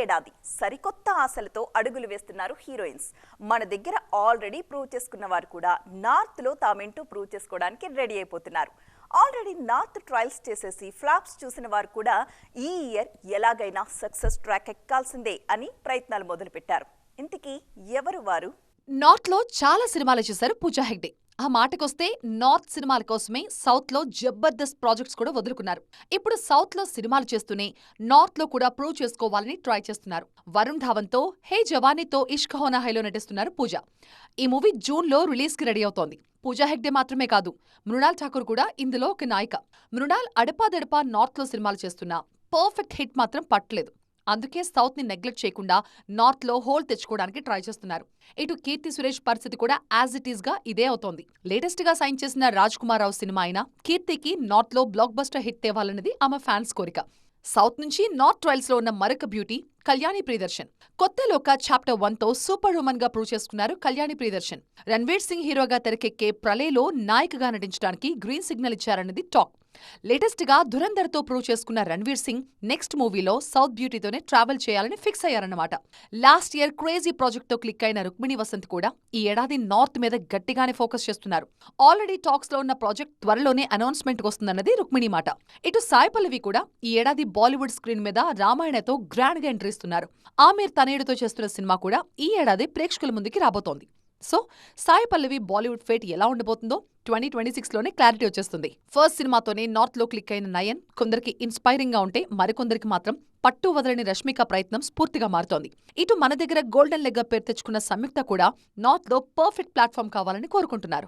ఏడాది సరికొత్త ఆశలతో అడుగులు వేస్తున్నారు హీరోయిన్స్. మన దగ్గర ఆల్రెడీ ప్రూవ్ చేసుకున్న వారు కూడా నార్త్ లో తామేంటో ప్రూవ్ చేసుకోవడానికి రెడీ అయిపోతున్నారు. ఆల్రెడీ నార్త్ ట్రయల్స్ చేసేసి ఫ్లాప్స్ చూసిన వారు కూడా ఈ ఇయర్ ఎలాగైనా సక్సెస్ ట్రాక్ ఎక్కాల్సిందే అని ప్రయత్నాలు మొదలుపెట్టారు. ఇంతకీ ఎవరు వారు? నార్త్ లో చాలా సినిమాలు చేశారు పూజా హెగ్డే. ఆ మాటకొస్తే నార్త్ సినిమాల కోసమే సౌత్ లో జబర్దస్త్ ప్రాజెక్ట్స్ కూడా వదులుకున్నారు. ఇప్పుడు సౌత్ లో సినిమాలు చేస్తూనే నార్త్ లో కూడా ప్రూవ్ చేసుకోవాలని ట్రై చేస్తున్నారు. వరుణ్ ధావన్తో హే జవానీతో ఇష్క్ హోనా హైలో నటిస్తున్నారు పూజ. ఈ మూవీ జూన్ లో రిలీజ్ కి రెడీ అవుతోంది. పూజా హెగ్డే మాత్రమే కాదు, మృణాల్ ఠాకూర్ కూడా ఇందులో ఒక నాయిక. మృణాల్ అడపాదడపా నార్త్ లో సినిమాలు చేస్తున్నా పర్ఫెక్ట్ హిట్ మాత్రం పట్టలేదు. అందుకే సౌత్ ని నెగ్లెక్ట్ చేయకుండా నార్త్ లో హోల్ తెచ్చుకోవడానికి ట్రై చేస్తున్నారు. ఇటు కీర్తి సురేష్ పరిస్థితి కూడా యాజ్ ఇట్ ఈస్ గా ఇదే అవుతోంది. లేటెస్ట్ గా సైన్ చేసిన రాజ్ కుమార్ రావు సినిమా అయినా కీర్తికి నార్త్ లో బ్లాక్ బస్టర్ హిట్ తేవాలన్నది ఆమె ఫ్యాన్స్ కోరిక. సౌత్ నుంచి నార్త్ ట్రయల్స్ లో ఉన్న మరొక బ్యూటీ కళ్యాణి ప్రియదర్శన్. కొత్త లోక చాప్టర్ 1 తో సూపర్ ఉమెన్ గా ప్రూవ్ చేసుకున్నారు కళ్యాణి ప్రియదర్శన్. రణ్వీర్ సింగ్ హీరోగా తెరకెక్కే ప్రళయ్లో నాయికగా నటించడానికి గ్రీన్ సిగ్నల్ ఇచ్చారన్నది టాక్. లేటెస్ట్ గా ధురంధర్ తో ప్రూవ్ చేసుకున్న రణ్వీర్ సింగ్ నెక్స్ట్ మూవీలో సౌత్ బ్యూటీతోనే ట్రావెల్ చేయాలని ఫిక్స్ అయ్యారన్నమాట. లాస్ట్ ఇయర్ క్రేజీ ప్రాజెక్ట్ తో క్లిక్ అయిన రుక్మిణి వసంత్ కూడా ఈ ఏడాది నార్త్ మీద గట్టిగానే ఫోకస్ చేస్తున్నారు. ఆల్రెడీ టాక్స్ లో ఉన్న ప్రాజెక్ట్ త్వరలోనే అనౌన్స్మెంట్ వస్తుందన్నది రుక్మిణి మాట. ఇటు సాయి పల్లవి కూడా ఈ ఏడాది బాలీవుడ్ స్క్రీన్ మీద రామాయణతో గ్రాండ్ గా ఎంట్రీ ఇస్తున్నారు. ఆమీర్ తనయుడితో చేస్తున్న సినిమా కూడా ఈ ఏడాది ప్రేక్షకుల ముందుకి రాబోతోంది. సో సాయి పల్లవి బాలీవుడ్ ఫేట్ ఎలా ఉండబోతుందో 2026 లోనే క్లారిటీ వచ్చేస్తుంది. ఫస్ట్ సినిమాతోనే నార్త్ లో క్లిక్ అయిన నయన్ కొందరికి ఇన్స్పైరింగ్ గా ఉంటే మరికొందరికి మాత్రం పట్టు వదలని రష్మిక ప్రయత్నం స్ఫూర్తిగా మారుతోంది. ఇటు మన దగ్గర గోల్డెన్ లెగ్ గా పేరు తెచ్చుకున్న సంయుక్త కూడా నార్త్ లో పర్ఫెక్ట్ ప్లాట్ఫామ్ కావాలని కోరుకుంటున్నారు.